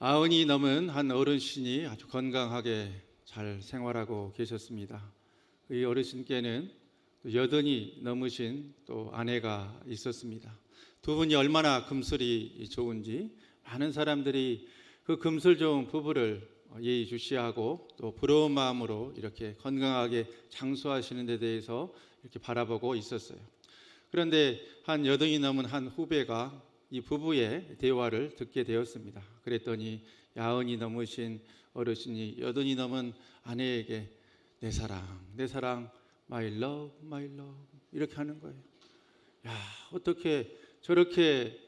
아흔이 넘은 한 어르신이 아주 건강하게 잘 생활하고 계셨습니다. 이 어르신께는 여든이 넘으신 또 아내가 있었습니다. 두 분이 얼마나 금슬이 좋은지 많은 사람들이 그 금슬 좋은 부부를 예의주시하고 또 부러운 마음으로 이렇게 건강하게 장수하시는 데 대해서 이렇게 바라보고 있었어요. 그런데 한 여든이 넘은 한 후배가 이 부부의 대화를 듣게 되었습니다. 그랬더니 야흔이 넘으신 어르신이 여든이 넘은 아내에게 내 사랑, my love, my love 이렇게 하는 거예요. 야, 어떻게 저렇게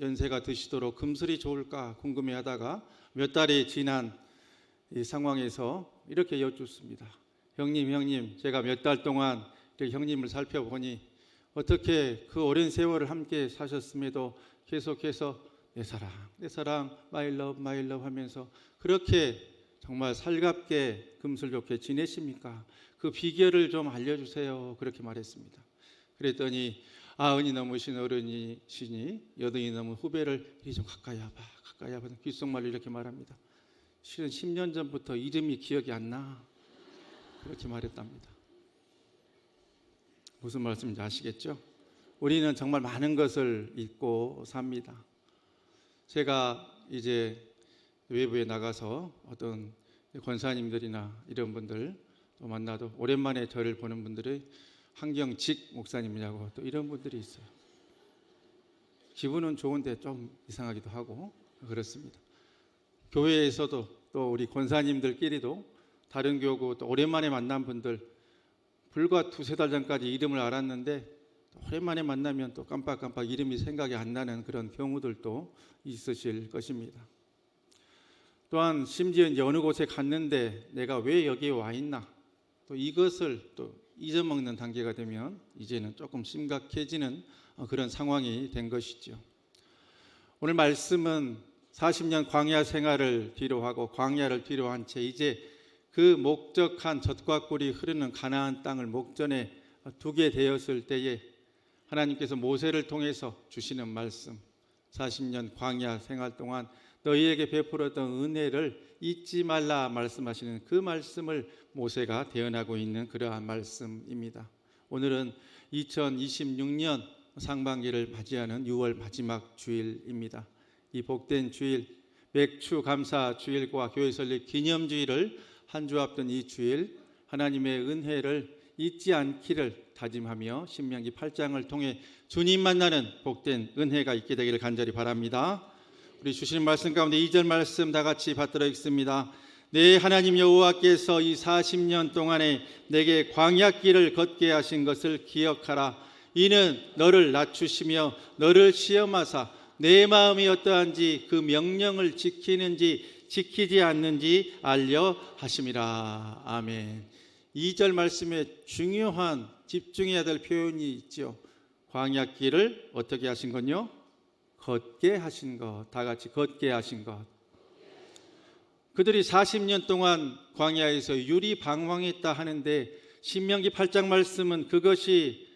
연세가 드시도록 금슬이 좋을까 궁금해하다가 몇 달이 지난 이 상황에서 이렇게 여쭙습니다. 형님, 제가 몇 달 동안 이렇게 형님을 살펴보니 어떻게 그 오랜 세월을 함께 사셨음에도 계속해서 내 사랑, my love 하면서 그렇게 정말 살갑게 금슬 좋게 지내십니까? 그 비결을 좀 알려주세요. 그렇게 말했습니다. 그랬더니 아흔이 넘으신 어른이시니 여든이 넘은 후배를 이리 좀 가까이 와봐 귓속말로 이렇게 말합니다. 실은 10년 전부터 이름이 기억이 안 나. 그렇게 말했답니다. 무슨 말씀인지 아시겠죠? 우리는 정말 많은 것을 잊고 삽니다. 제가 이제 외부에 나가서 어떤 권사님들이나 이런 분들 만나도 오랜만에 저를 보는 분들이 한경직 목사님이라고 또 이런 분들이 있어요. 기분은 좋은데 좀 이상하기도 하고 그렇습니다. 교회에서도 또 우리 권사님들끼리도 다른 교구 또 오랜만에 만난 분들 불과 두세 달 전까지 이름을 알았는데 오랜만에 만나면 또 깜빡깜빡 이름이 생각이 안 나는 그런 경우들도 있으실 것입니다. 또한 심지어 이제 어느 곳에 갔는데 내가 왜 여기에 와 있나 또 이것을 또 잊어먹는 단계가 되면 이제는 조금 심각해지는 그런 상황이 된 것이죠. 오늘 말씀은 40년 광야 생활을 뒤로하고 광야를 뒤로한 채 이제 그 목적한 젖과 꿀이 흐르는 가나안 땅을 목전에 두게 되었을 때에 하나님께서 모세를 통해서 주시는 말씀 40년 광야 생활 동안 너희에게 베풀었던 은혜를 잊지 말라 말씀하시는 그 말씀을 모세가 대언하고 있는 그러한 말씀입니다. 오늘은 2026년 상반기를 맞이하는 6월 마지막 주일입니다. 이 복된 주일 맥추 감사 주일과 교회 설립 기념주일을 한 주 앞둔 이 주일 하나님의 은혜를 잊지 않기를 다짐하며 신명기 8장을 통해 주님 만나는 복된 은혜가 있게 되기를 간절히 바랍니다. 우리 주시는 말씀 가운데 2절 말씀 다 같이 받들어 읽습니다. 내 하나님 여호와께서 이 40년 동안에 내게 광야길을 걷게 하신 것을 기억하라. 이는 너를 낮추시며 너를 시험하사 내 마음이 어떠한지 그 명령을 지키는지 지키지 않는지 알려 하심이라. 아멘. 2절 말씀에 중요한 집중해야 될 표현이 있죠. 광야길을 어떻게 하신 건요? 걷게 하신 것. 다 같이 걷게 하신 것. 그들이 40년 동안 광야에서 유리방황했다 하는데 신명기 8장 말씀은 그것이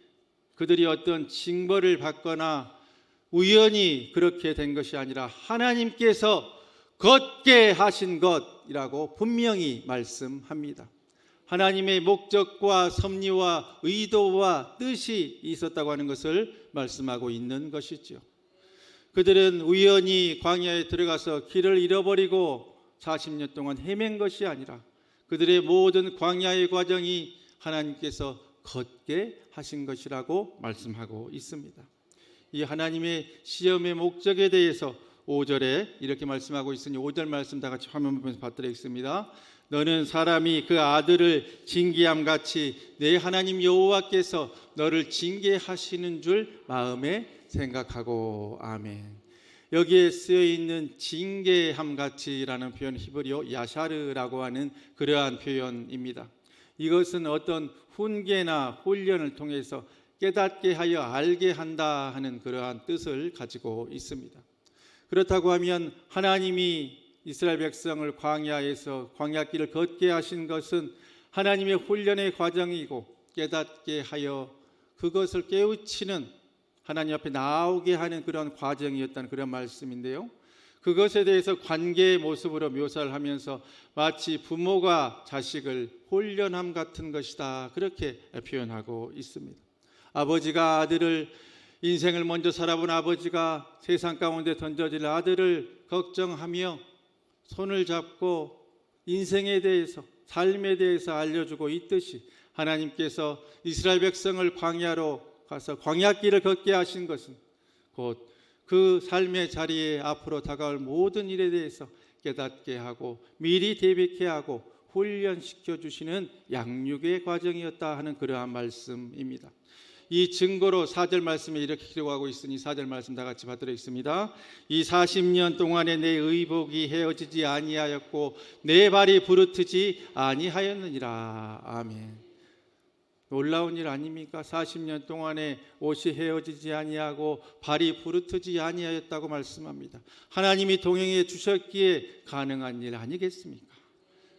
그들이 어떤 징벌을 받거나 우연히 그렇게 된 것이 아니라 하나님께서 걷게 하신 것이라고 분명히 말씀합니다. 하나님의 목적과 섭리와 의도와 뜻이 있었다고 하는 것을 말씀하고 있는 것이죠. 그들은 우연히 광야에 들어가서 길을 잃어버리고 40년 동안 헤맨 것이 아니라 그들의 모든 광야의 과정이 하나님께서 걷게 하신 것이라고 말씀하고 있습니다. 이 하나님의 시험의 목적에 대해서 5절에 이렇게 말씀하고 있으니 5절 말씀 다 같이 화면 보면서 받들어 읽습니다. 너는 사람이 그 아들을 징계함같이 내 하나님 여호와께서 너를 징계하시는 줄 마음에 생각하고. 아멘. 여기에 쓰여 있는 징계함같이라는 표현 히브리어 야샤르라고 하는 그러한 표현입니다. 이것은 어떤 훈계나 훈련을 통해서 깨닫게 하여 알게 한다 하는 그러한 뜻을 가지고 있습니다. 그렇다고 하면 하나님이 이스라엘 백성을 광야에서 광야길을 걷게 하신 것은 하나님의 훈련의 과정이고 깨닫게 하여 그것을 깨우치는 하나님 앞에 나오게 하는 그런 과정이었다는 그런 말씀인데요. 그것에 대해서 관계의 모습으로 묘사를 하면서 마치 부모가 자식을 홀련함 같은 것이다, 그렇게 표현하고 있습니다. 아버지가 아들을, 인생을 먼저 살아본 아버지가 세상 가운데 던져질 아들을 걱정하며 손을 잡고 인생에 대해서, 삶에 대해서 알려주고 있듯이, 하나님께서 이스라엘 백성을 광야로 가서 광야길을 걷게 하신 것은 곧 그 삶의 자리에 앞으로 다가올 모든 일에 대해서 깨닫게 하고 미리 대비케 하고 훈련시켜 주시는 양육의 과정이었다 하는 그러한 말씀입니다. 이 증거로 4절 말씀에 이렇게 기록하고 있으니 4절 말씀 다 같이 받들어 있습니다. 이 40년 동안에 내 의복이 헤어지지 아니하였고 내 발이 부르트지 아니하였느니라. 아멘. 놀라운 일 아닙니까? 40년 동안에 옷이 헤어지지 아니하고 발이 부르트지 아니하였다고 말씀합니다. 하나님이 동행해 주셨기에 가능한 일 아니겠습니까?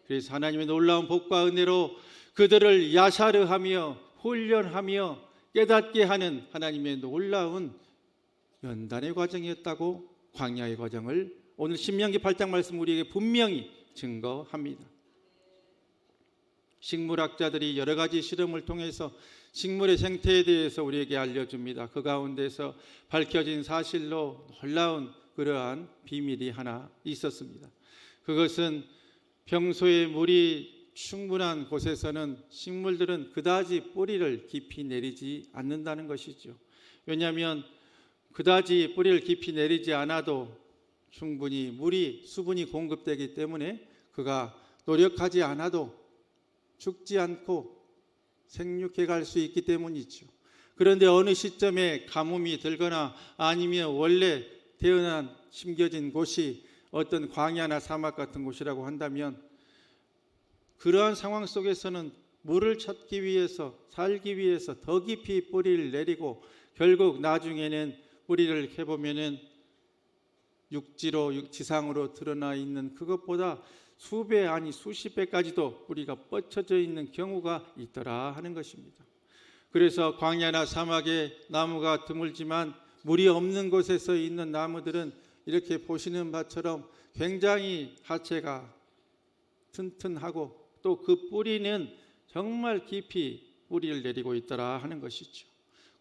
그래서 하나님의 놀라운 복과 은혜로 그들을 야사르하며 훈련하며 깨닫게 하는 하나님의 놀라운 연단의 과정이었다고 광야의 과정을 오늘 신명기 8장 말씀 우리에게 분명히 증거합니다. 식물학자들이 여러 가지 실험을 통해서 식물의 생태에 대해서 우리에게 알려줍니다. 그 가운데서 밝혀진 사실로 놀라운 그러한 비밀이 하나 있었습니다. 그것은 평소에 물이 충분한 곳에서는 식물들은 그다지 뿌리를 깊이 내리지 않는다는 것이죠. 왜냐하면 그다지 뿌리를 깊이 내리지 않아도 충분히 물이, 수분이 공급되기 때문에 그가 노력하지 않아도 죽지 않고 생육해 갈 수 있기 때문이죠. 그런데 어느 시점에 가뭄이 들거나 아니면 원래 태어난 심겨진 곳이 어떤 광야나 사막 같은 곳이라고 한다면 그러한 상황 속에서는 물을 찾기 위해서, 살기 위해서 더 깊이 뿌리를 내리고 결국 나중에는 뿌리를 해보면은 육지로, 지상으로 드러나 있는 그것보다 수배 아니 수십 배까지도 뿌리가 뻗쳐져 있는 경우가 있더라 하는 것입니다. 그래서 광야나 사막에 나무가 드물지만 물이 없는 곳에서 있는 나무들은 이렇게 보시는 바처럼 굉장히 하체가 튼튼하고 또 그 뿌리는 정말 깊이 뿌리를 내리고 있더라 하는 것이죠.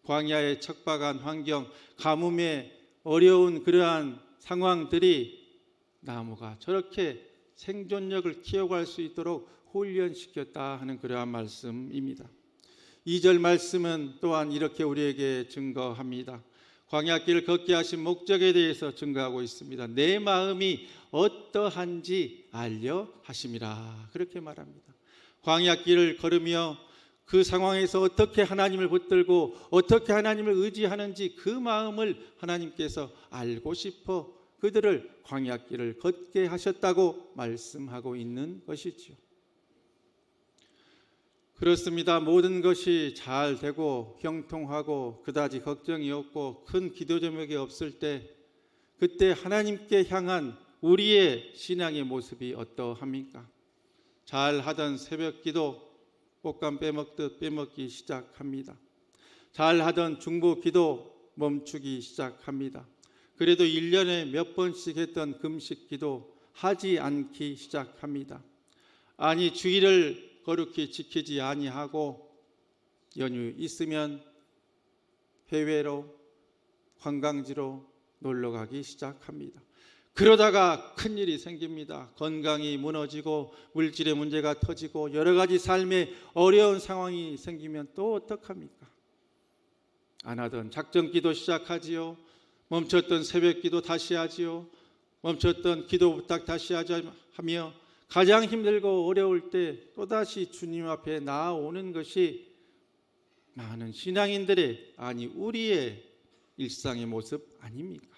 광야의 척박한 환경, 가뭄의 어려운 그러한 상황들이 나무가 저렇게 생존력을 키워갈 수 있도록 훈련시켰다 하는 그러한 말씀입니다. 2절 말씀은 또한 이렇게 우리에게 증거합니다. 광야길을 걷게 하신 목적에 대해서 증거하고 있습니다. 내 마음이 어떠한지 알려 하심이라, 그렇게 말합니다. 광야길을 걸으며 그 상황에서 어떻게 하나님을 붙들고 어떻게 하나님을 의지하는지 그 마음을 하나님께서 알고 싶어 그들을 광야길을 걷게 하셨다고 말씀하고 있는 것이죠. 그렇습니다. 모든 것이 잘 되고 형통하고 그다지 걱정이 없고 큰 기도 제목이 없을 때 그때 하나님께 향한 우리의 신앙의 모습이 어떠합니까? 잘 하던 새벽 기도 꽃감 빼먹듯 빼먹기 시작합니다. 잘 하던 중보 기도 멈추기 시작합니다. 그래도 1년에 몇 번씩 했던 금식 기도 하지 않기 시작합니다. 아니 주일을 거룩히 지키지 아니하고 연휴 있으면 해외로 관광지로 놀러 가기 시작합니다. 그러다가 큰일이 생깁니다. 건강이 무너지고 물질의 문제가 터지고 여러 가지 삶의 어려운 상황이 생기면 또 어떡합니까? 안 하던 작전 기도 시작하지요. 멈췄던 새벽 기도 다시 하지요. 멈췄던 기도 부탁 다시 하며 가장 힘들고 어려울 때 또다시 주님 앞에 나아오는 것이 많은 신앙인들의, 아니 우리의 일상의 모습 아닙니까?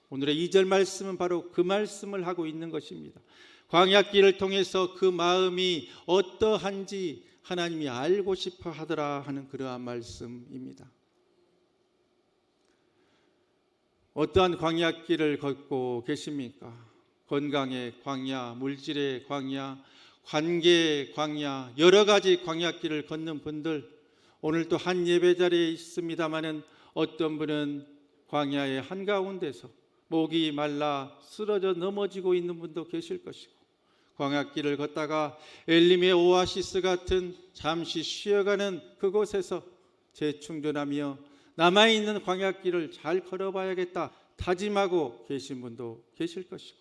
오늘의 2절 말씀은 바로 그 말씀을 하고 있는 것입니다. 광야길을 통해서 그 마음이 어떠한지 하나님이 알고 싶어 하더라 하는 그러한 말씀입니다. 어떠한 광야길을 걷고 계십니까? 건강의 광야, 물질의 광야, 관계의 광야, 여러 가지 광야길을 걷는 분들, 오늘 또 한 예배 자리에 있습니다마는 어떤 분은 광야의 한가운데서 목이 말라 쓰러져 넘어지고 있는 분도 계실 것이고, 광야길을 걷다가 엘림의 오아시스 같은 잠시 쉬어가는 그곳에서 재충전하며 남아있는 광야길을 잘 걸어봐야겠다 다짐하고 계신 분도 계실 것이고,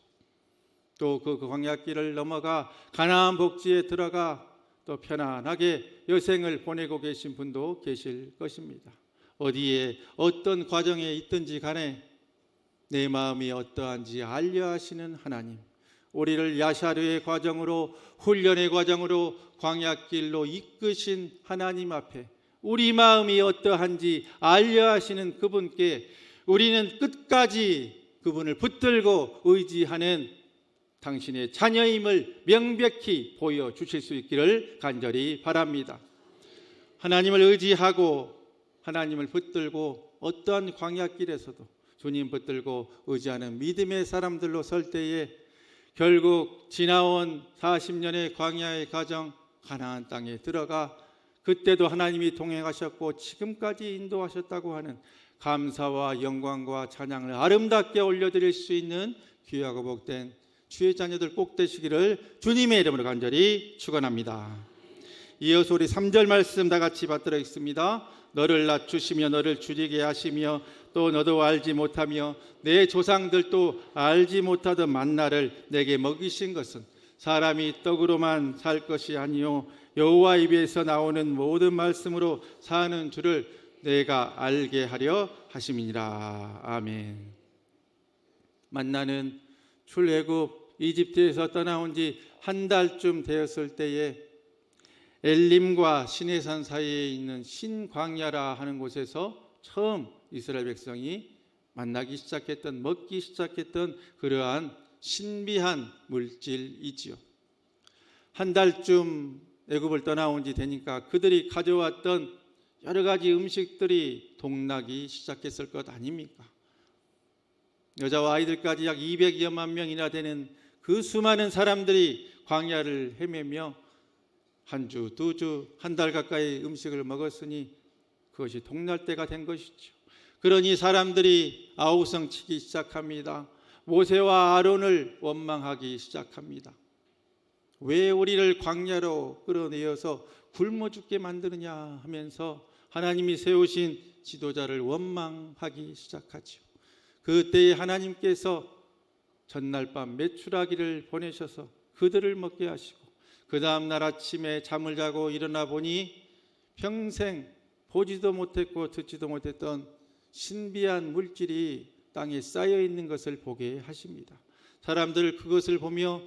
또 그 광야길을 넘어가 가나안 복지에 들어가 또 편안하게 여생을 보내고 계신 분도 계실 것입니다. 어디에 어떤 과정에 있든지 간에 내 마음이 어떠한지 알려 하시는 하나님, 우리를 야샤르의 과정으로, 훈련의 과정으로 광야길로 이끄신 하나님 앞에 우리 마음이 어떠한지 알려 하시는 그분께 우리는 끝까지 그분을 붙들고 의지하는 당신의 자녀임을 명백히 보여주실 수 있기를 간절히 바랍니다. 하나님을 의지하고 하나님을 붙들고 어떠한 광야길에서도 주님 붙들고 의지하는 믿음의 사람들로 설 때에 결국 지나온 40년의 광야의 과정, 가나안 땅에 들어가 그때도 하나님이 동행하셨고 지금까지 인도하셨다고 하는 감사와 영광과 찬양을 아름답게 올려드릴 수 있는 귀하고 복된 주의 자녀들 꼭 되시기를 주님의 이름으로 간절히 축원합니다. 이어서 우리 3절 말씀 다 같이 받들어 읽습니다. 너를 낮추시며 너를 줄이게 하시며 또 너도 알지 못하며 내 조상들도 알지 못하던 만나를 내게 먹이신 것은 사람이 떡으로만 살 것이 아니요 여호와 입에서 나오는 모든 말씀으로 사는 줄을 내가 알게 하려 하심이니라. 아멘. 만나는 출애굽 이집트에서 떠나온 지 한 달쯤 되었을 때에 엘림과 시내산 사이에 있는 신광야라 하는 곳에서 처음 이스라엘 백성이 만나기 시작했던, 먹기 시작했던 그러한 신비한 물질이지요. 한 달쯤 애굽을 떠나온 지 되니까 그들이 가져왔던 여러 가지 음식들이 동나기 시작했을 것 아닙니까? 여자와 아이들까지 약 200여만 명이나 되는 그 수많은 사람들이 광야를 헤매며 한 주, 두 주, 한 달 가까이 음식을 먹었으니 그것이 동날 때가 된 것이죠. 그러니 사람들이 아우성치기 시작합니다. 모세와 아론을 원망하기 시작합니다. 왜 우리를 광야로 끌어내어서 굶어 죽게 만드느냐 하면서 하나님이 세우신 지도자를 원망하기 시작하죠. 그때에 하나님께서 전날 밤 메추라기를 보내셔서 그들을 먹게 하시고 그 다음 날 아침에 잠을 자고 일어나 보니 평생 보지도 못했고 듣지도 못했던 신비한 물질이 땅에 쌓여 있는 것을 보게 하십니다. 사람들 그것을 보며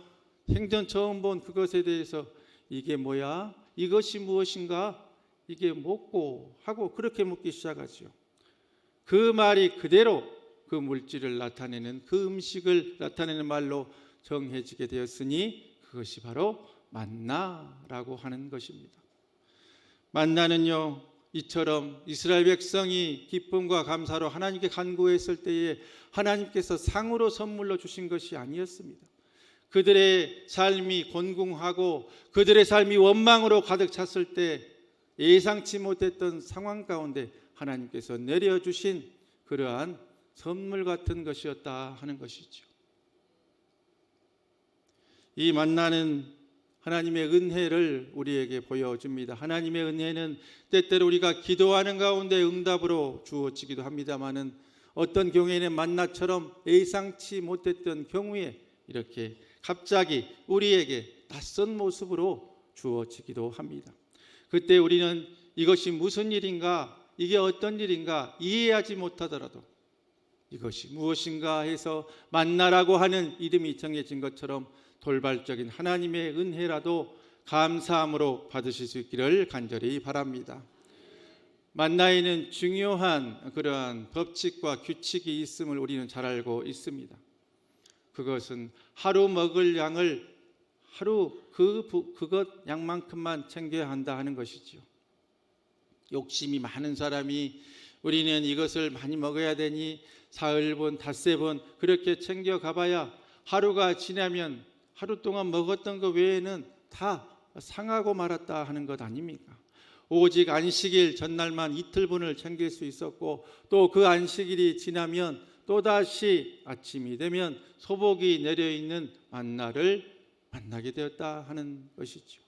생전 처음 본 그것에 대해서 이게 뭐야? 이것이 무엇인가? 이게 뭐고? 하고 그렇게 묻기 시작하죠. 그 말이 그대로 그 물질을 나타내는, 그 음식을 나타내는 말로 정해지게 되었으니 그것이 바로 만나라고 하는 것입니다. 만나는요, 이처럼 이스라엘 백성이 기쁨과 감사로 하나님께 간구했을 때에 하나님께서 상으로 선물로 주신 것이 아니었습니다. 그들의 삶이 곤궁하고 그들의 삶이 원망으로 가득 찼을 때 예상치 못했던 상황 가운데 하나님께서 내려주신 그러한 선물 같은 것이었다 하는 것이죠. 이 만나는 하나님의 은혜를 우리에게 보여줍니다. 하나님의 은혜는 때때로 우리가 기도하는 가운데 응답으로 주어지기도 합니다마는 어떤 경우에는 만나처럼 예상치 못했던 경우에 이렇게 갑자기 우리에게 낯선 모습으로 주어지기도 합니다. 그때 우리는 이것이 무슨 일인가, 이게 어떤 일인가 이해하지 못하더라도 이것이 무엇인가 해서 만나라고 하는 이름이 정해진 것처럼 돌발적인 하나님의 은혜라도 감사함으로 받으실 수 있기를 간절히 바랍니다. 만나에는 중요한 그러한 법칙과 규칙이 있음을 우리는 잘 알고 있습니다. 그것은 하루 먹을 양을 하루 그것 양만큼만 챙겨야 한다 하는 것이지요. 욕심이 많은 사람이 우리는 이것을 많이 먹어야 되니 사흘분, 닷새분 그렇게 챙겨 가봐야 하루가 지나면 하루 동안 먹었던 것 외에는 다 상하고 말았다 하는 것 아닙니까? 오직 안식일 전날만 이틀분을 챙길 수 있었고 또 그 안식일이 지나면 또 또다시 아침이 되면 소복이 내려있는 만나를 만나게 되었다 하는 것이죠.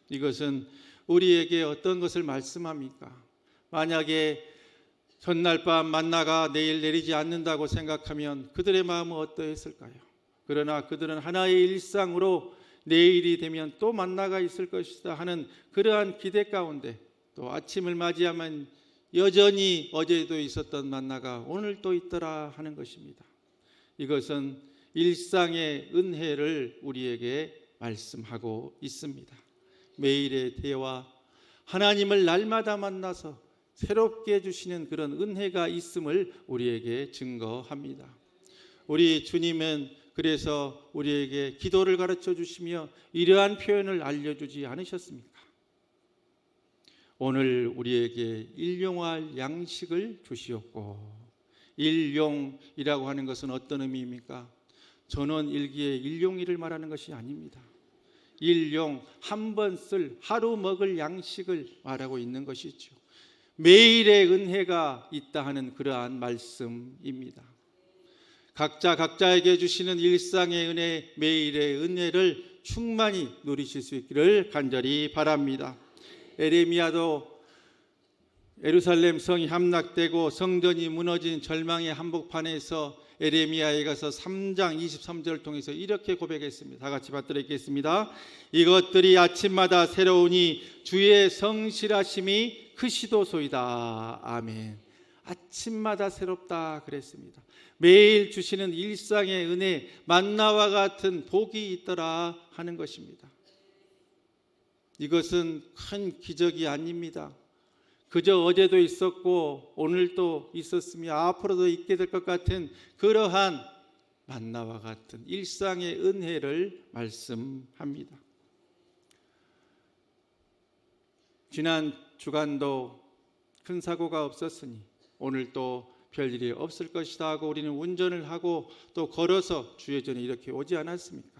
이것은 우리에게 어떤 것을 말씀합니까? 만약에 전날 밤 만나가 내일 내리지 않는다고 생각하면 그들의 마음은 어떠했을까요? 그러나 그들은 하나의 일상으로 내일이 되면 또 만나가 있을 것이다 하는 그러한 기대 가운데 또 아침을 맞이하면 여전히 어제도 있었던 만나가 오늘 또 있더라 하는 것입니다. 이것은 일상의 은혜를 우리에게 말씀하고 있습니다. 매일의 대화, 하나님을 날마다 만나서 새롭게 해주시는 그런 은혜가 있음을 우리에게 증거합니다. 우리 주님은 그래서 우리에게 기도를 가르쳐 주시며 이러한 표현을 알려주지 않으셨습니까? 오늘 우리에게 일용할 양식을 주시옵고, 일용이라고 하는 것은 어떤 의미입니까? 전원일기의 일용이를 말하는 것이 아닙니다. 일용, 한 번 쓸, 하루 먹을 양식을 말하고 있는 것이죠. 매일의 은혜가 있다 하는 그러한 말씀입니다. 각자 각자에게 주시는 일상의 은혜, 매일의 은혜를 충만히 누리실 수 있기를 간절히 바랍니다. 에레미야도 예루살렘 성이 함락되고 성전이 무너진 절망의 한복판에서 에레미야에 가서 3장 23절을 통해서 이렇게 고백했습니다. 다 같이 받들어 읽겠습니다. 이것들이 아침마다 새로우니 주의 성실하심이 크시도소이다. 아멘. 아침마다 새롭다 그랬습니다. 매일 주시는 일상의 은혜, 만나와 같은 복이 있더라 하는 것입니다. 이것은 큰 기적이 아닙니다. 그저 어제도 있었고 오늘도 있었으며 앞으로도 있게 될 것 같은 그러한 만나와 같은 일상의 은혜를 말씀합니다. 지난 주간도 큰 사고가 없었으니 오늘 또 별일이 없을 것이다 하고 우리는 운전을 하고 또 걸어서 주의 전에 이렇게 오지 않았습니까?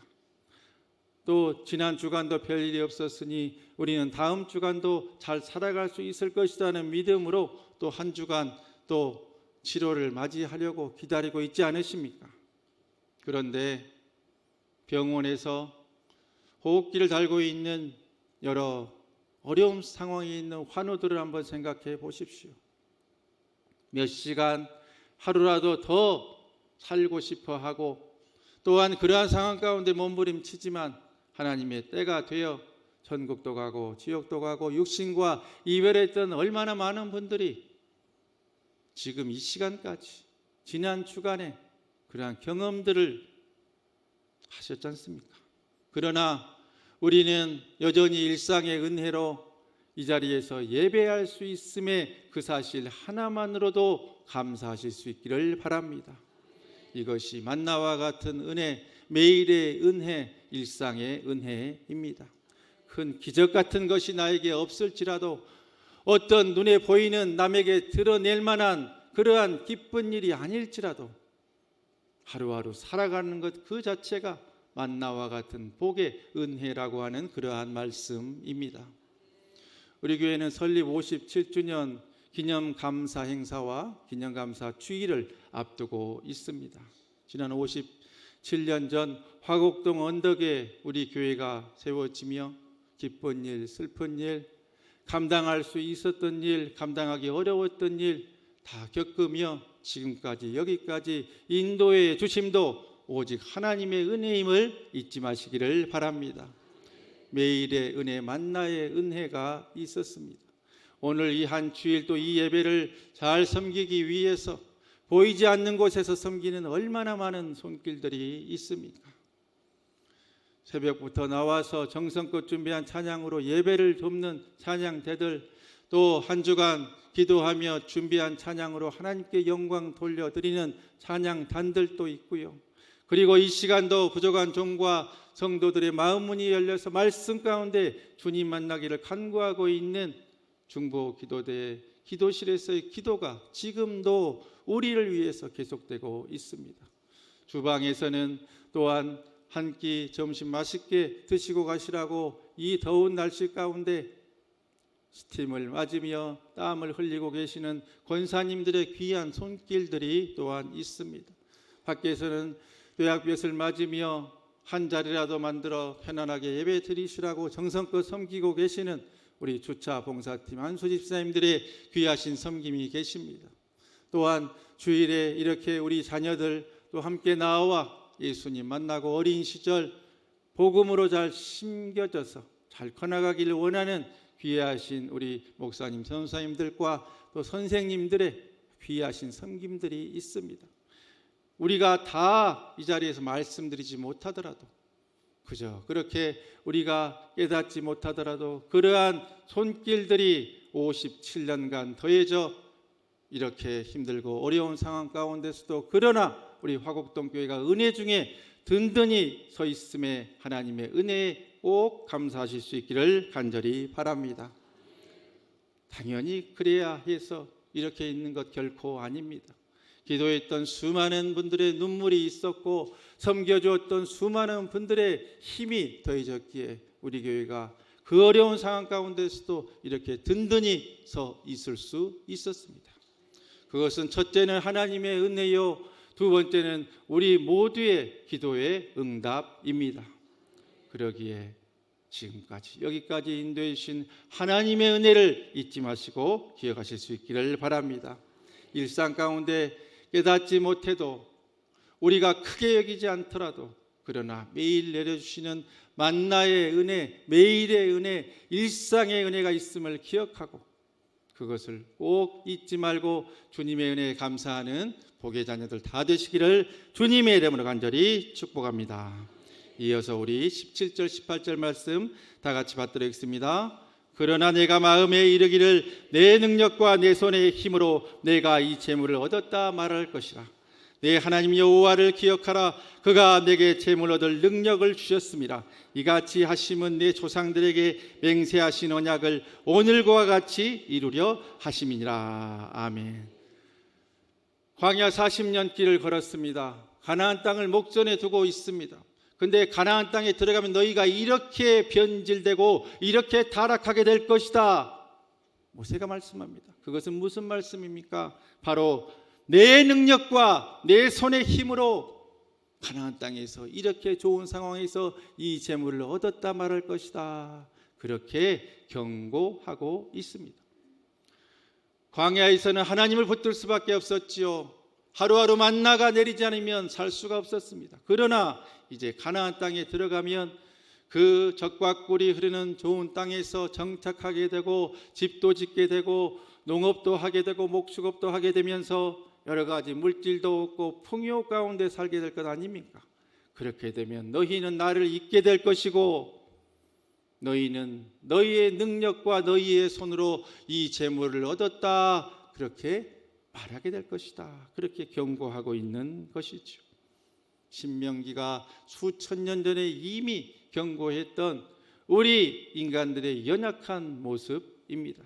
또 지난 주간도 별일이 없었으니 우리는 다음 주간도 잘 살아갈 수 있을 것이라는 믿음으로 또 한 주간 또 치료를 맞이하려고 기다리고 있지 않으십니까? 그런데 병원에서 호흡기를 달고 있는 여러 어려운 상황에 있는 환우들을 한번 생각해 보십시오. 몇 시간 하루라도 더 살고 싶어 하고 또한 그러한 상황 가운데 몸부림치지만 하나님의 때가 되어 천국도 가고 지옥도 가고 육신과 이별했던 얼마나 많은 분들이 지금 이 시간까지 지난 주간에 그러한 경험들을 하셨지 않습니까? 그러나 우리는 여전히 일상의 은혜로 이 자리에서 예배할 수 있음에 그 사실 하나만으로도 감사하실 수 있기를 바랍니다. 이것이 만나와 같은 은혜, 매일의 은혜, 일상의 은혜입니다. 큰 기적 같은 것이 나에게 없을지라도 어떤 눈에 보이는 남에게 드러낼 만한 그러한 기쁜 일이 아닐지라도 하루하루 살아가는 것 그 자체가 만나와 같은 복의 은혜라고 하는 그러한 말씀입니다. 우리 교회는 설립 57주년 기념감사 행사와 기념감사 주일을 앞두고 있습니다. 지난 57년 전 화곡동 언덕에 우리 교회가 세워지며 기쁜 일, 슬픈 일, 감당할 수 있었던 일, 감당하기 어려웠던 일 다 겪으며 지금까지 여기까지 인도의 주심도 오직 하나님의 은혜임을 잊지 마시기를 바랍니다. 매일의 은혜, 만나의 은혜가 있었습니다. 오늘 이 한 주일 또 이 예배를 잘 섬기기 위해서 보이지 않는 곳에서 섬기는 얼마나 많은 손길들이 있습니까? 새벽부터 나와서 정성껏 준비한 찬양으로 예배를 돕는 찬양대들, 또 한 주간 기도하며 준비한 찬양으로 하나님께 영광 돌려드리는 찬양단들도 있고요. 그리고 이 시간도 부족한 종과 성도들의 마음 문이 열려서 말씀 가운데 주님 만나기를 간구하고 있는 중보 기도대 기도실에서의 기도가 지금도 우리를 위해서 계속되고 있습니다. 주방에서는 또한 한 끼 점심 맛있게 드시고 가시라고 이 더운 날씨 가운데 스팀을 맞으며 땀을 흘리고 계시는 권사님들의 귀한 손길들이 또한 있습니다. 밖에서는 뙤약볕을 맞으며 한 자리라도 만들어 편안하게 예배 드리시라고 정성껏 섬기고 계시는 우리 주차 봉사팀 한수 집사님들의 귀하신 섬김이 계십니다. 또한 주일에 이렇게 우리 자녀들 또 함께 나와 예수님 만나고 어린 시절 복음으로 잘 심겨져서 잘 커나가기를 원하는 귀하신 우리 목사님, 선사님들과 또 선생님들의 귀하신 섬김들이 있습니다. 우리가 다 이 자리에서 말씀드리지 못하더라도, 그저 그렇게 우리가 깨닫지 못하더라도 그러한 손길들이 57년간 더해져 이렇게 힘들고 어려운 상황 가운데서도 그러나 우리 화곡동 교회가 은혜 중에 든든히 서 있음에 하나님의 은혜에 꼭 감사하실 수 있기를 간절히 바랍니다. 당연히 그래야 해서 이렇게 있는 것 결코 아닙니다. 기도했던 수많은 분들의 눈물이 있었고 섬겨주었던 수많은 분들의 힘이 더해졌기에 우리 교회가 그 어려운 상황 가운데서도 이렇게 든든히 서 있을 수 있었습니다. 그것은 첫째는 하나님의 은혜요, 두 번째는 우리 모두의 기도의 응답입니다. 그러기에 지금까지 여기까지 인도해 주신 하나님의 은혜를 잊지 마시고 기억하실 수 있기를 바랍니다. 일상 가운데 깨닫지 못해도 우리가 크게 여기지 않더라도 그러나 매일 내려주시는 만나의 은혜, 매일의 은혜, 일상의 은혜가 있음을 기억하고 그것을 꼭 잊지 말고 주님의 은혜에 감사하는 복의 자녀들 다 되시기를 주님의 이름으로 간절히 축복합니다. 이어서 우리 17절 18절 말씀 다 같이 받도록 하겠습니다. 그러나 내가 마음에 이르기를 내 능력과 내 손의 힘으로 내가 이 재물을 얻었다 말할 것이라. 내 하나님 여호와를 기억하라. 그가 내게 재물 얻을 능력을 주셨습니다. 이같이 하심은 내 조상들에게 맹세하신 언약을 오늘과 같이 이루려 하심이니라. 아멘. 광야 40년 길을 걸었습니다. 가나안 땅을 목전에 두고 있습니다. 근데 가나안 땅에 들어가면 너희가 이렇게 변질되고 이렇게 타락하게 될 것이다. 모세가 말씀합니다. 그것은 무슨 말씀입니까? 바로 내 능력과 내 손의 힘으로 가나안 땅에서 이렇게 좋은 상황에서 이 재물을 얻었다 말할 것이다. 그렇게 경고하고 있습니다. 광야에서는 하나님을 붙들 수밖에 없었지요. 하루하루 만나가 내리지 않으면 살 수가 없었습니다. 그러나 이제 가나안 땅에 들어가면 그 젖과 꿀이 흐르는 좋은 땅에서 정착하게 되고 집도 짓게 되고 농업도 하게 되고 목축업도 하게 되면서 여러 가지 물질도 얻고 풍요 가운데 살게 될 것 아닙니까? 그렇게 되면 너희는 나를 잊게 될 것이고 너희는 너희의 능력과 너희의 손으로 이 재물을 얻었다 그렇게 말하게 될 것이다. 그렇게 경고하고 있는 것이죠. 신명기가 수천 년 전에 이미 경고했던 우리 인간들의 연약한 모습입니다.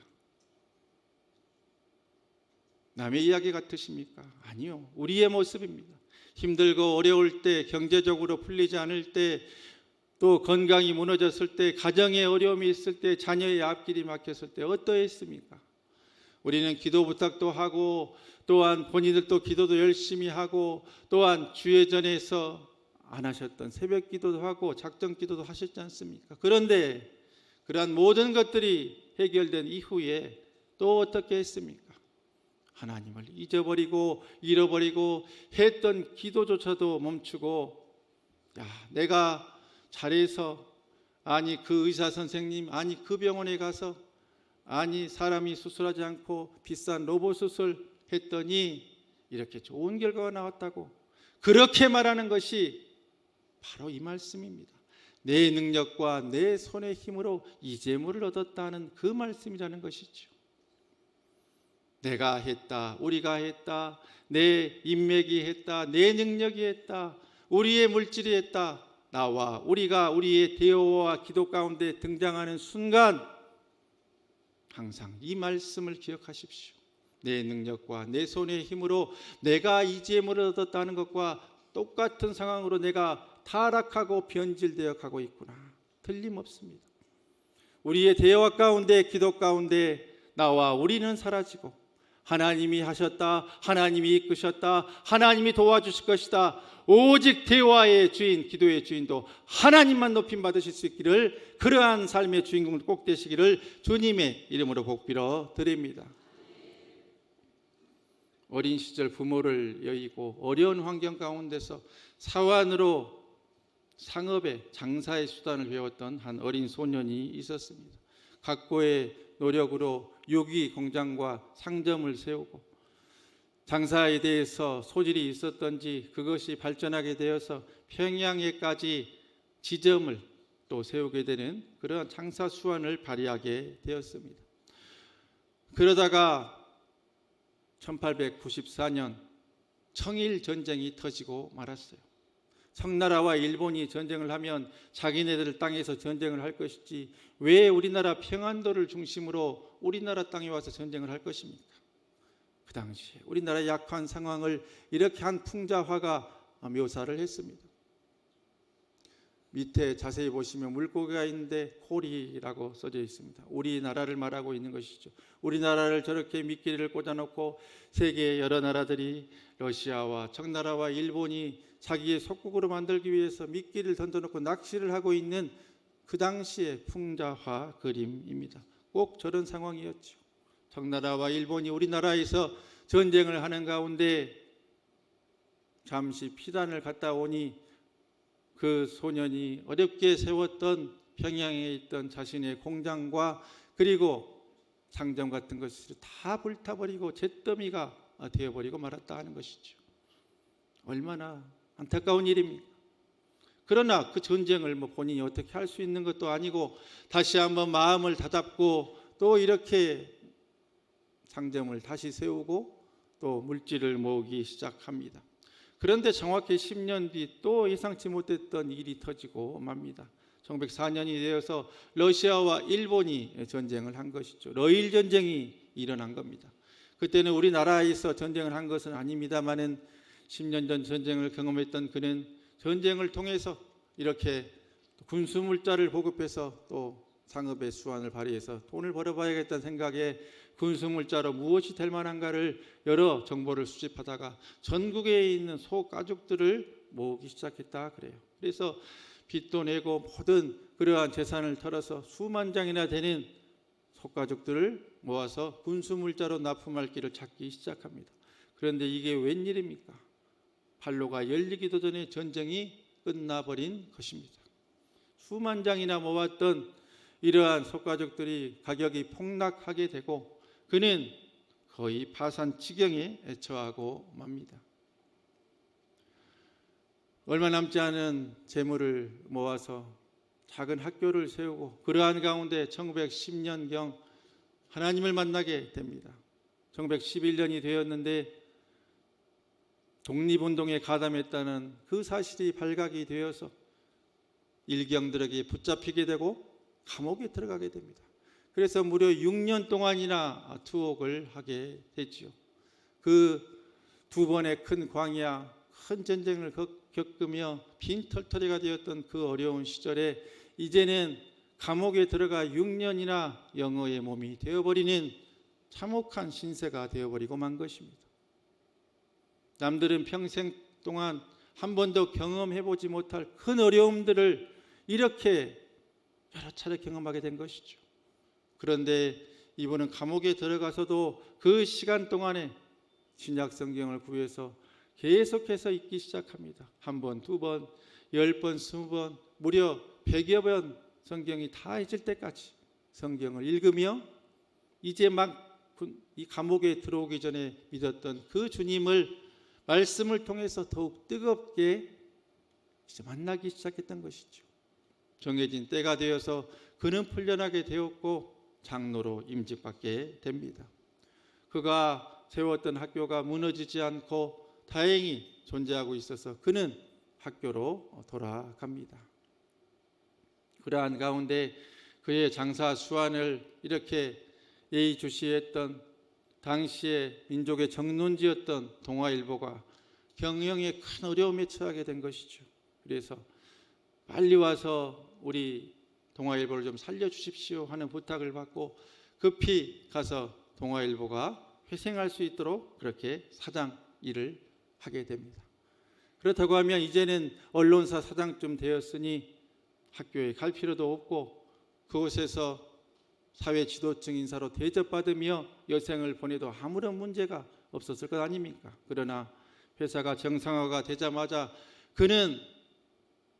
남의 이야기 같으십니까? 아니요. 우리의 모습입니다. 힘들고 어려울 때, 경제적으로 풀리지 않을 때, 또 건강이 무너졌을 때, 가정에 어려움이 있을 때, 자녀의 앞길이 막혔을 때 어떠했습니까? 우리는 기도 부탁도 하고 또한 본인들도 기도도 열심히 하고 또한 주회전에서 안 하셨던 새벽 기도도 하고 작정 기도도 하셨지 않습니까? 그런데 그러한 모든 것들이 해결된 이후에 또 어떻게 했습니까? 하나님을 잊어버리고 잃어버리고 했던 기도조차도 멈추고 내가 잘해서 아니 그 의사 선생님 아니 그 병원에 가서 아니 사람이 수술하지 않고 비싼 로봇 수술 했더니 이렇게 좋은 결과가 나왔다고 그렇게 말하는 것이 바로 이 말씀입니다. 내 능력과 내 손의 힘으로 이 재물을 얻었다는 그 말씀이라는 것이죠. 내가 했다, 우리가 했다, 내 인맥이 했다, 내 능력이 했다, 우리의 물질이 했다. 나와 우리가 우리의 대화와 기도 가운데 등장하는 순간 항상 이 말씀을 기억하십시오. 내 능력과 내 손의 힘으로 내가 이 재물을 얻었다는 것과 똑같은 상황으로 내가 타락하고 변질되어 가고 있구나. 틀림없습니다. 우리의 대화 가운데, 기도 가운데 나와 우리는 사라지고 하나님이 하셨다, 하나님이 이끄셨다, 하나님이 도와주실 것이다, 오직 대화의 주인, 기도의 주인도 하나님만 높임 받으실 수 있기를, 그러한 삶의 주인공 꼭 되시기를 주님의 이름으로 복빌어 드립니다. 어린 시절 부모를 여의고 어려운 환경 가운데서 사환으로 상업의 장사의 수단을 배웠던 한 어린 소년이 있었습니다. 각고의 노력으로 유기 공장과 상점을 세우고 장사에 대해서 소질이 있었던지 그것이 발전하게 되어서 평양에까지 지점을 또 세우게 되는 그런 장사 수완을 발휘하게 되었습니다. 그러다가 1894년 청일 전쟁이 터지고 말았어요. 청나라와 일본이 전쟁을 하면 자기네들 땅에서 전쟁을 할 것이지 왜 우리나라 평안도를 중심으로 우리나라 땅에 와서 전쟁을 할 것입니까? 그 당시에 우리나라의 약한 상황을 이렇게 한 풍자화가 묘사를 했습니다. 밑에 자세히 보시면 물고기가 있는데 코리라고 써져 있습니다. 우리나라를 말하고 있는 것이죠. 우리나라를 저렇게 미끼를 꽂아놓고 세계의 여러 나라들이 러시아와 청나라와 일본이 자기의 속국으로 만들기 위해서 미끼를 던져놓고 낚시를 하고 있는 그 당시의 풍자화 그림입니다. 꼭 저런 상황이었죠. 청나라와 일본이 우리나라에서 전쟁을 하는 가운데 잠시 피난을 갔다 오니 그 소년이 어렵게 세웠던 평양에 있던 자신의 공장과 그리고 상점 같은 것을 다 불타버리고 잿더미가 되어버리고 말았다 하는 것이죠. 얼마나 안타까운 일입니까? 그러나 그 전쟁을 본인이 어떻게 할 수 있는 것도 아니고 다시 한번 마음을 다잡고 또 이렇게 상점을 다시 세우고 또 물질을 모으기 시작합니다. 그런데 정확히 10년 뒤 또 예상치 못했던 일이 터지고 맙니다. 1904년이 되어서 러시아와 일본이 전쟁을 한 것이죠. 러일 전쟁이 일어난 겁니다. 그때는 우리나라에서 전쟁을 한 것은 아닙니다만은 10년 전 전쟁을 경험했던 그는 전쟁을 통해서 이렇게 군수물자를 보급해서 또 상업의 수완을 발휘해서 돈을 벌어봐야겠다는 생각에 군수물자로 무엇이 될 만한가를 여러 정보를 수집하다가 전국에 있는 소가죽들을 모으기 시작했다 그래요. 그래서 빚도 내고 모든 그러한 재산을 털어서 수만 장이나 되는 소가죽들을 모아서 군수물자로 납품할 길을 찾기 시작합니다. 그런데 이게 웬일입니까? 판로가 열리기도 전에 전쟁이 끝나버린 것입니다. 수만 장이나 모았던 이러한 소가죽들이 가격이 폭락하게 되고 그는 거의 파산 지경에 처하고 맙니다. 얼마 남지 않은 재물을 모아서 작은 학교를 세우고 그러한 가운데 1910년경 하나님을 만나게 됩니다. 1911년이 되었는데 독립운동에 가담했다는 그 사실이 발각이 되어서 일경들에게 붙잡히게 되고 감옥에 들어가게 됩니다. 그래서 무려 6년 동안이나 투옥을 하게 됐죠. 그 두 번의 큰 광야, 큰 전쟁을 겪으며 빈털터리가 되었던 그 어려운 시절에 이제는 감옥에 들어가 6년이나 영어의 몸이 되어버리는 참혹한 신세가 되어버리고 만 것입니다. 남들은 평생 동안 한 번도 경험해보지 못할 큰 어려움들을 이렇게 여러 차례 경험하게 된 것이죠. 그런데 이분은 감옥에 들어가서도 그 시간 동안에 신약 성경을 구해서 계속해서 읽기 시작합니다. 한 번, 두 번, 10번, 20번, 무려 100여 번 성경이 다 잊을 때까지 성경을 읽으며 이제 막 이 감옥에 들어오기 전에 믿었던 그 주님을 말씀을 통해서 더욱 뜨겁게 이제 만나기 시작했던 것이죠. 정해진 때가 되어서 그는 풀려나게 되었고 장로로 임직받게 됩니다. 그가 세웠던 학교가 무너지지 않고 다행히 존재하고 있어서 그는 학교로 돌아갑니다. 그러한 가운데 그의 장사 수완을 이렇게 예의주시했던 당시의 민족의 정론지였던 동아일보가 경영에 큰 어려움에 처하게 된 것이죠. 그래서 빨리 와서 우리 동아일보를 좀 살려주십시오 하는 부탁을 받고 급히 가서 동아일보가 회생할 수 있도록 그렇게 사장 일을 하게 됩니다. 그렇다고 하면 이제는 언론사 사장쯤 되었으니 학교에 갈 필요도 없고 그곳에서 사회 지도층 인사로 대접받으며 여생을 보내도 아무런 문제가 없었을 것 아닙니까? 그러나 회사가 정상화가 되자마자 그는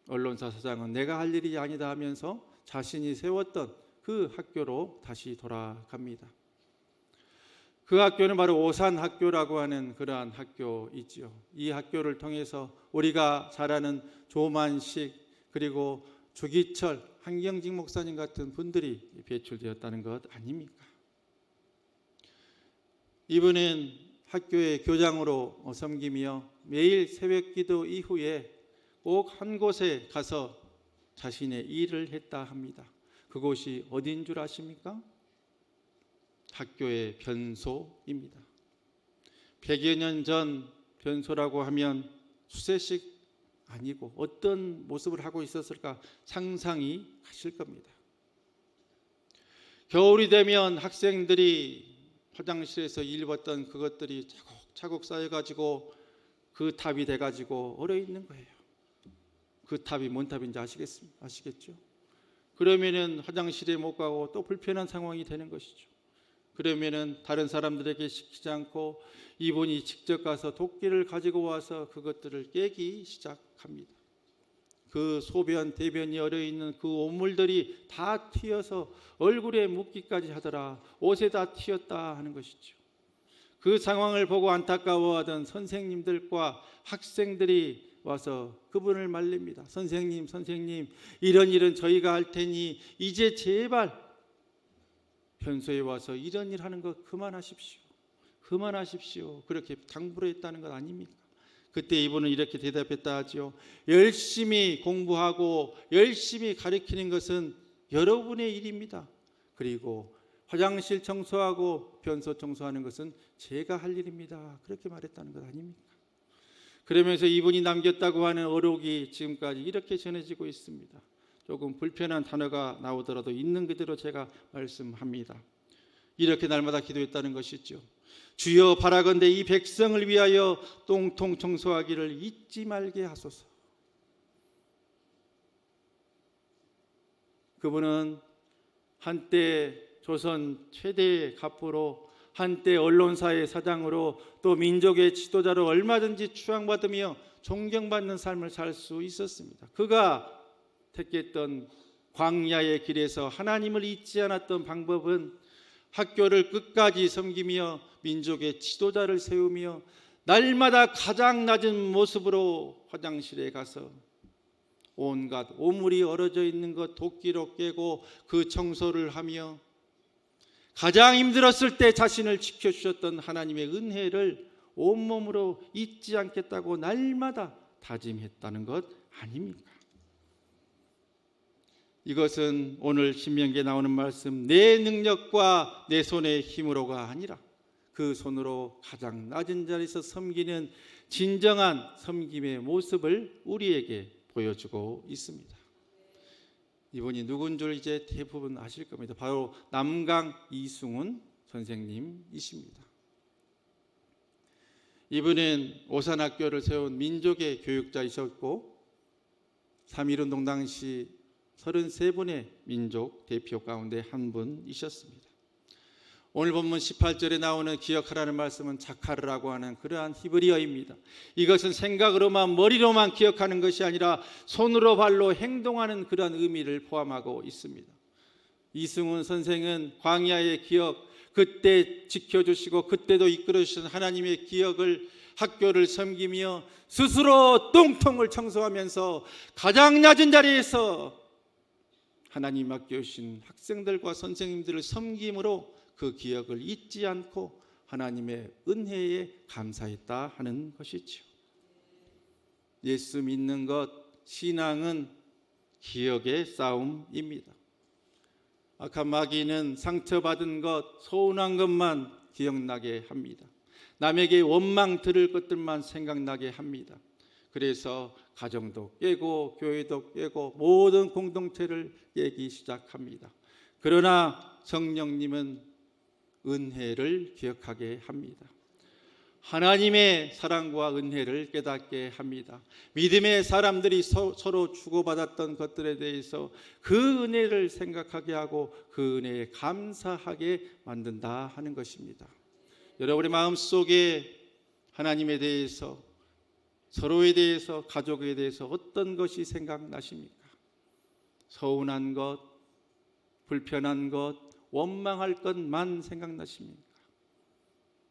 언론사 사장은 내가 할 일이 아니다 하면서 자신이 세웠던 그 학교로 다시 돌아갑니다. 그 학교는 바로 오산학교라고 하는 그러한 학교이지요. 이 학교를 통해서 우리가 잘 아는 조만식 그리고 주기철, 한경직 목사님 같은 분들이 배출되었다는 것 아닙니까? 이분은 학교의 교장으로 섬기며 매일 새벽기도 이후에 꼭 한 곳에 가서 자신의 일을 했다 합니다. 그곳이 어딘 줄 아십니까? 학교의 변소입니다. 100여 년 전 변소라고 하면 수세식 아니고 어떤 모습을 하고 있었을까 상상이 가실 겁니다. 겨울이 되면 학생들이 화장실에서 일봤던 그것들이 차곡차곡 쌓여가지고 그 탑이 돼가지고 얼어 있는 거예요. 그 탑이 뭔 탑인지 아시겠죠? 그러면은 화장실에 못 가고 또 불편한 상황이 되는 것이죠. 그러면은 다른 사람들에게 시키지 않고 이분이 직접 가서 도끼를 가지고 와서 그것들을 깨기 시작합니다. 그 소변, 대변이 얼어있는 그 오물들이 다 튀어서 얼굴에 묻기까지 하더라. 옷에 다 튀었다 하는 것이죠. 그 상황을 보고 안타까워하던 선생님들과 학생들이 와서 그분을 말립니다. 선생님, 이런 일은 저희가 할 테니 이제 제발 변소에 와서 이런 일 하는 거 그만하십시오. 그렇게 당부를 했다는 것 아닙니까? 그때 이분은 이렇게 대답했다 하지요. 열심히 공부하고 열심히 가르치는 것은 여러분의 일입니다. 그리고 화장실 청소하고 변소 청소하는 것은 제가 할 일입니다. 그렇게 말했다는 것 아닙니까? 그러면서 이분이 남겼다고 하는 어록이 지금까지 이렇게 전해지고 있습니다. 조금 불편한 단어가 나오더라도 있는 그대로 제가 말씀합니다. 이렇게 날마다 기도했다는 것이죠. 주여 바라건대 이 백성을 위하여 똥통 청소하기를 잊지 말게 하소서. 그분은 한때 조선 최대의 갑부로 한때 언론사의 사장으로 또 민족의 지도자로 얼마든지 추앙받으며 존경받는 삶을 살 수 있었습니다. 그가 택했던 광야의 길에서 하나님을 잊지 않았던 방법은 학교를 끝까지 섬기며 민족의 지도자를 세우며 날마다 가장 낮은 모습으로 화장실에 가서 온갖 오물이 얼어져 있는 것 도끼로 깨고 그 청소를 하며 가장 힘들었을 때 자신을 지켜주셨던 하나님의 은혜를 온몸으로 잊지 않겠다고 날마다 다짐했다는 것 아닙니까? 이것은 오늘 신명기에 나오는 말씀 내 능력과 내 손의 힘으로가 아니라 그 손으로 가장 낮은 자리에서 섬기는 진정한 섬김의 모습을 우리에게 보여주고 있습니다. 이분이 누군 줄 이제 대부분 아실 겁니다. 바로 남강 이승훈 선생님이십니다. 이분은 오산학교를 세운 민족의 교육자이셨고 3.1운동 당시 33분의 민족 대표 가운데 한 분이셨습니다. 오늘 본문 18절에 나오는 기억하라는 말씀은 자카르라고 하는 그러한 히브리어입니다. 이것은 생각으로만 머리로만 기억하는 것이 아니라 손으로 발로 행동하는 그러한 의미를 포함하고 있습니다. 이승훈 선생은 광야의 기억, 그때 지켜주시고 그때도 이끌어주신 하나님의 기억을 학교를 섬기며 스스로 똥통을 청소하면서 가장 낮은 자리에서 하나님 맡겨주신 학생들과 선생님들을 섬김으로 그 기억을 잊지 않고 하나님의 은혜에 감사했다 하는 것이죠. 예수 믿는 것, 신앙은 기억의 싸움입니다. 악한 마귀는 상처받은 것, 서운한 것만 기억나게 합니다. 남에게 원망 들을 것들만 생각나게 합니다. 그래서 가정도 깨고 교회도 깨고 모든 공동체를 깨기 시작합니다. 그러나 성령님은 은혜를 기억하게 합니다. 하나님의 사랑과 은혜를 깨닫게 합니다. 믿음의 사람들이 서로 주고받았던 것들에 대해서 그 은혜를 생각하게 하고 그 은혜에 감사하게 만든다 하는 것입니다. 여러분의 마음속에 하나님에 대해서, 서로에 대해서, 가족에 대해서 어떤 것이 생각나십니까? 서운한 것, 불편한 것, 원망할 것만 생각나십니까?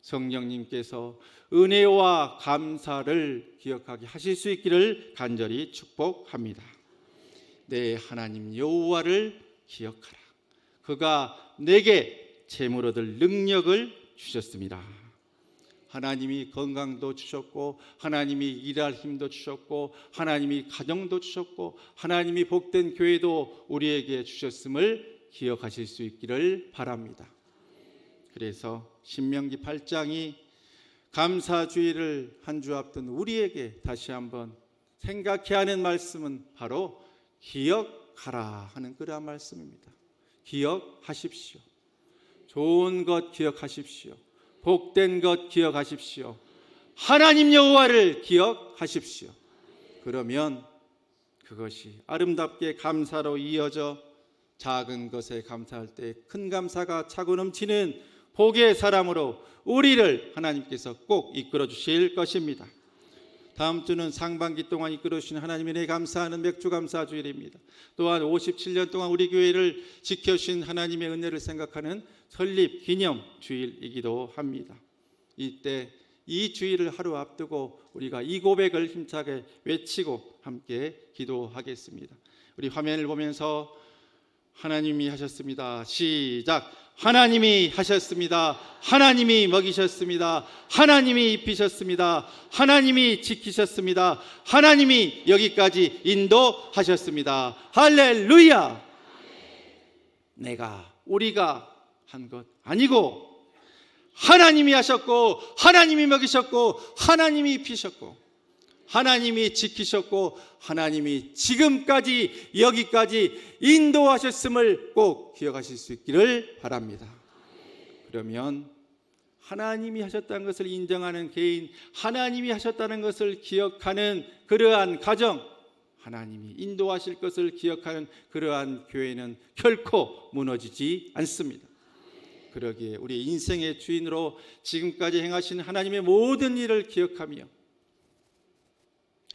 성령님께서 은혜와 감사를 기억하게 하실 수 있기를 간절히 축복합니다. 내 하나님 여호와를 기억하라. 그가 내게 재물 얻을 능력을 주셨습니다. 하나님이 건강도 주셨고, 하나님이 일할 힘도 주셨고, 하나님이 가정도 주셨고, 하나님이 복된 교회도 우리에게 주셨음을 기억하실 수 있기를 바랍니다. 그래서 신명기 8장이 감사주의를 한 주 앞둔 우리에게 다시 한번 생각해야 하는 말씀은 바로 기억하라 하는 그러한 말씀입니다. 기억하십시오. 좋은 것 기억하십시오. 복된 것 기억하십시오. 하나님 여호와를 기억하십시오. 그러면 그것이 아름답게 감사로 이어져 작은 것에 감사할 때 큰 감사가 차고 넘치는 복의 사람으로 우리를 하나님께서 꼭 이끌어 주실 것입니다. 다음 주는 상반기 동안 이끌어 주신 하나님의 은혜에 감사하는 맥주 감사 주일입니다. 또한 57년 동안 우리 교회를 지켜주신 하나님의 은혜를 생각하는 설립 기념 주일이기도 합니다. 이때 이 주일을 하루 앞두고 우리가 이 고백을 힘차게 외치고 함께 기도하겠습니다. 우리 화면을 보면서 하나님이 하셨습니다. 시작. 하나님이 하셨습니다. 하나님이 먹이셨습니다. 하나님이 입히셨습니다. 하나님이 지키셨습니다. 하나님이 여기까지 인도하셨습니다. 할렐루야. 우리가 한 것 아니고 하나님이 하셨고, 하나님이 먹이셨고, 하나님이 입히셨고, 하나님이 지키셨고, 하나님이 지금까지 여기까지 인도하셨음을 꼭 기억하실 수 있기를 바랍니다. 그러면 하나님이 하셨다는 것을 인정하는 개인, 하나님이 하셨다는 것을 기억하는 그러한 가정, 하나님이 인도하실 것을 기억하는 그러한 교회는 결코 무너지지 않습니다. 그러기에 우리 인생의 주인으로 지금까지 행하신 하나님의 모든 일을 기억하며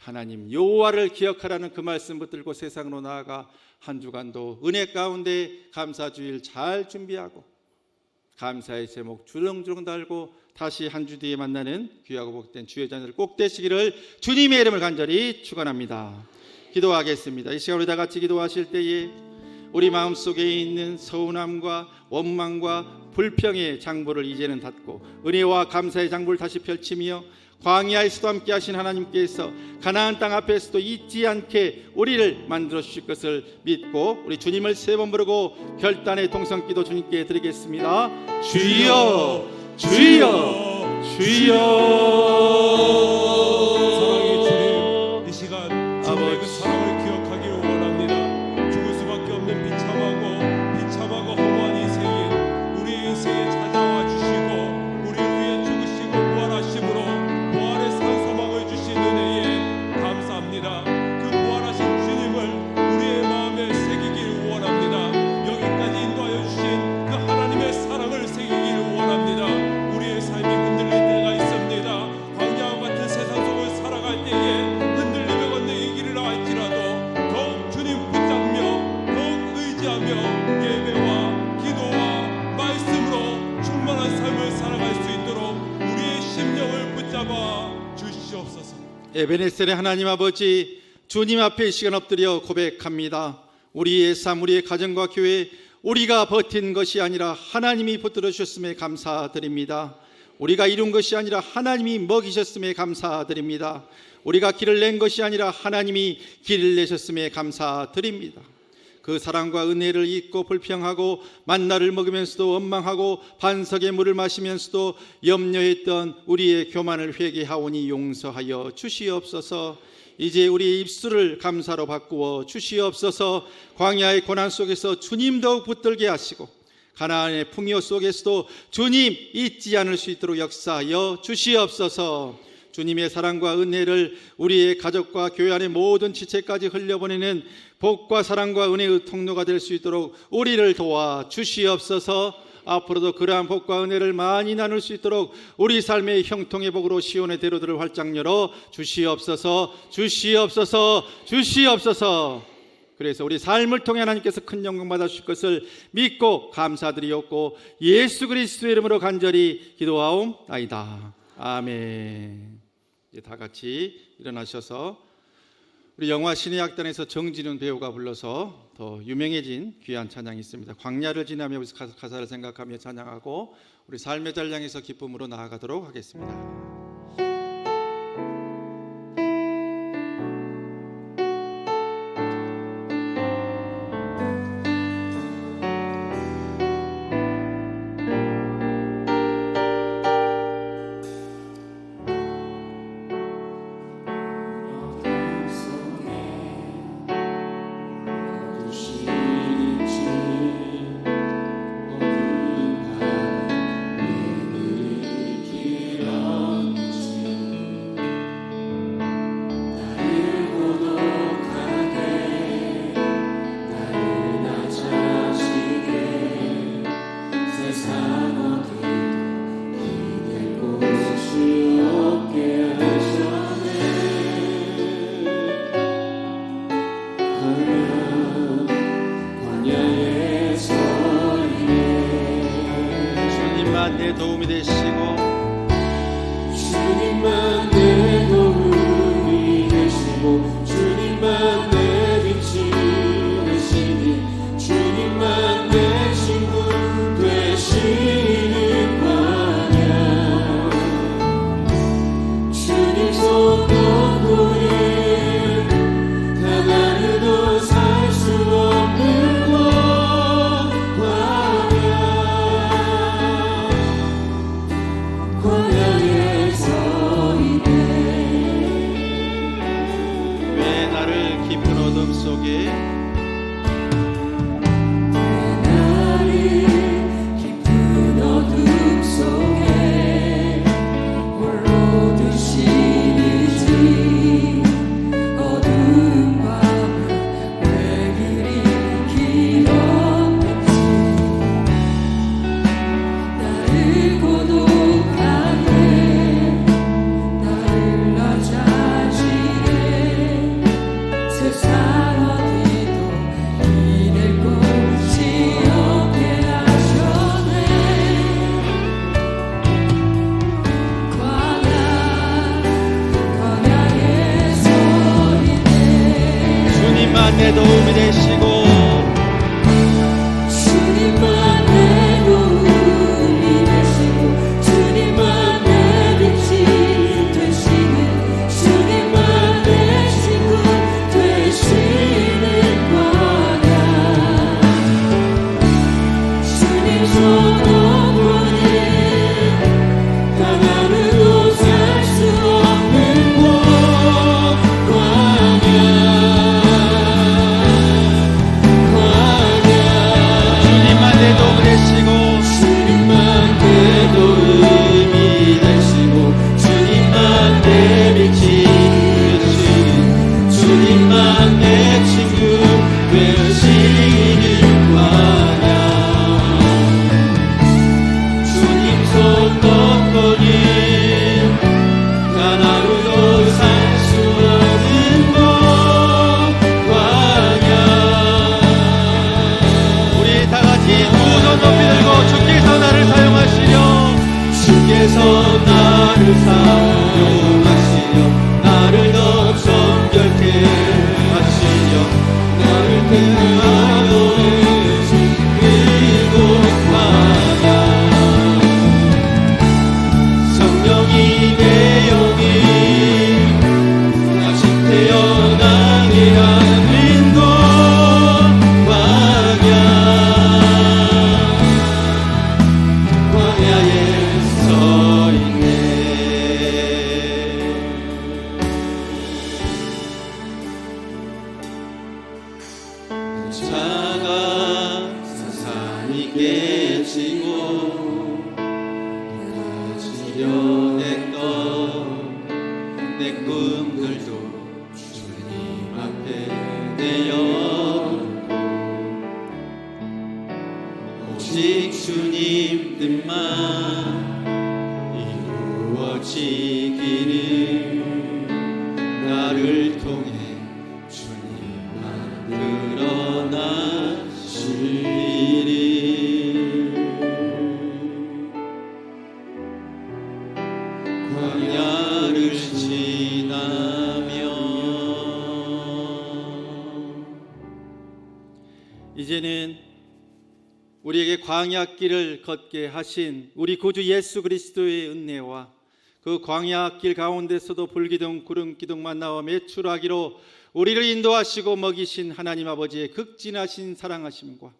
하나님 여호와를 기억하라는 그 말씀 붙들고 세상으로 나아가 한 주간도 은혜 가운데 감사주일 잘 준비하고 감사의 제목 주렁주렁 달고 다시 한 주 뒤에 만나는 귀하고 복된 주의 자녀들 꼭 되시기를 주님의 이름을 간절히 축원합니다. 기도하겠습니다. 이 시간 우리 다 같이 기도하실 때에 우리 마음속에 있는 서운함과 원망과 불평의 장부를 이제는 닫고 은혜와 감사의 장부를 다시 펼치며 광야에서도 함께 하신 하나님께서 가나안 땅 앞에서도 잊지 않게 우리를 만들어 주실 것을 믿고 우리 주님을 세 번 부르고 결단의 동성기도 주님께 드리겠습니다. 주여 주여 주여. 사랑의 주님, 이 시간 주님의 그 사랑을 기억하기를 원합니다. 죽을 수밖에 없는 비참하고 허무한 인생이 우리 인생에 찾아와 주시고 우리 위해 죽으시고 부활하심으로 부활의 산 소망을 주신 은혜에 감사합니다. 그 부활하신 주님을 우리의 마음에 새기기를 원합니다. 여기까지 인도하여 주신 그 하나님의 사랑을 새기기를 원합니다. 우리의 삶이 흔들릴 때가 있습니다. 광야와 같은 세상 속을 살아갈 때에 흔들리며 걷는 이 길을 할지라도 더욱 주님 붙잡며 더욱 의지하며 예배와 기도와 말씀으로 충만한 삶을 살아갈 수 있도록 우리의 심령을 붙잡아 주시옵소서. 에베네셀의 하나님 아버지, 주님 앞에 이 시간 엎드려 고백합니다. 우리의 삶, 우리의 가정과 교회, 우리가 버틴 것이 아니라 하나님이 붙들어 주셨음에 감사드립니다. 우리가 이룬 것이 아니라 하나님이 먹이셨음에 감사드립니다. 우리가 길을 낸 것이 아니라 하나님이 길을 내셨음에 감사드립니다. 그 사랑과 은혜를 잊고 불평하고 만나를 먹으면서도 원망하고 반석의 물을 마시면서도 염려했던 우리의 교만을 회개하오니 용서하여 주시옵소서. 이제 우리의 입술을 감사로 바꾸어 주시옵소서. 광야의 고난 속에서 주님 더욱 붙들게 하시고 가나안의 풍요 속에서도 주님 잊지 않을 수 있도록 역사하여 주시옵소서. 주님의 사랑과 은혜를 우리의 가족과 교회 안의 모든 지체까지 흘려보내는 복과 사랑과 은혜의 통로가 될 수 있도록 우리를 도와 주시옵소서. 앞으로도 그러한 복과 은혜를 많이 나눌 수 있도록 우리 삶의 형통의 복으로 시온의 대로들을 활짝 열어 주시옵소서. 주시옵소서. 주시옵소서. 그래서 우리 삶을 통해 하나님께서 큰 영광 받아 주실 것을 믿고 감사드리옵고 예수 그리스도의 이름으로 간절히 기도하옵나이다. 아멘. 이제 다 같이 일어나셔서 우리 영화 신의 악단에서 정진훈 배우가 불러서 더 유명해진 귀한 찬양이 있습니다. 광야를 지나며 가사를 생각하며 찬양하고 우리 삶의 전량에서 기쁨으로 나아가도록 하겠습니다. 내 도움이 되시고 주님만 내 도움이 되시고 주님만 내 빛이 되시니 주님만 내 친구 되시는 광야 주님 손 놓고는 가난해도 살 수 없는 곳 광야에 서 있네 왜 나를 깊은 어둠 속에 나를 깊은 어둠 속에 홀로 두시는지 어두운 밤은 왜 그리 길었는지 나를 고독하게 나를 낮아지게 세상 어디도 기댈 곳이 없게 하셨네 광야에 서 있네 주님만 내 도움이 되시고 주님만 내 도움이 되시고 주님만 내 빛이 되시는 주님만 내 친구 되시는 광야 주님 손 놓고는 가난해도 살 수 없는 곳 광야 차가 사산이 깨지고 지려냈던 내 꿈들도 주님 앞에 내어놓고 오직 주님 뜻만 이루어지기를 나를 통해 주님만 드러나시리를 광야를 지나며 이제는 우리에게 광야길을 걷게 하신 우리 구주 예수 그리스도의 은혜와 그 광야길 가운데서도 불기둥 구름기둥만 나와 매출하기로 우리를 인도하시고 먹이신 하나님 아버지의 극진하신 사랑하심과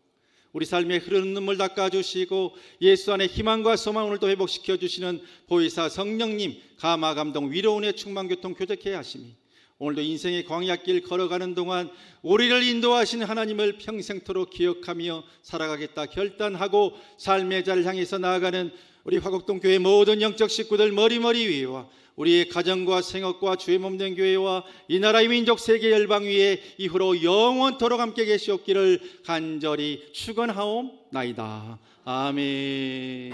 우리 삶에 흐르는 눈물 닦아주시고 예수 안에 희망과 소망을 또 회복시켜 주시는 보혜사 성령님 감화 감동 위로 은혜 충만 교통 교제케 하심이 오늘도 인생의 광야길 걸어가는 동안 우리를 인도하신 하나님을 평생토록 기억하며 살아가겠다 결단하고 삶의 자를 향해서 나아가는 우리 화곡동 교회 모든 영적 식구들 머리머리 위에와 우리의 가정과 생업과 주의 몸된 교회와 이 나라의 민족 세계 열방 위에 이후로 영원토록 함께 계시옵기를 간절히 축원하옵나이다. 아멘.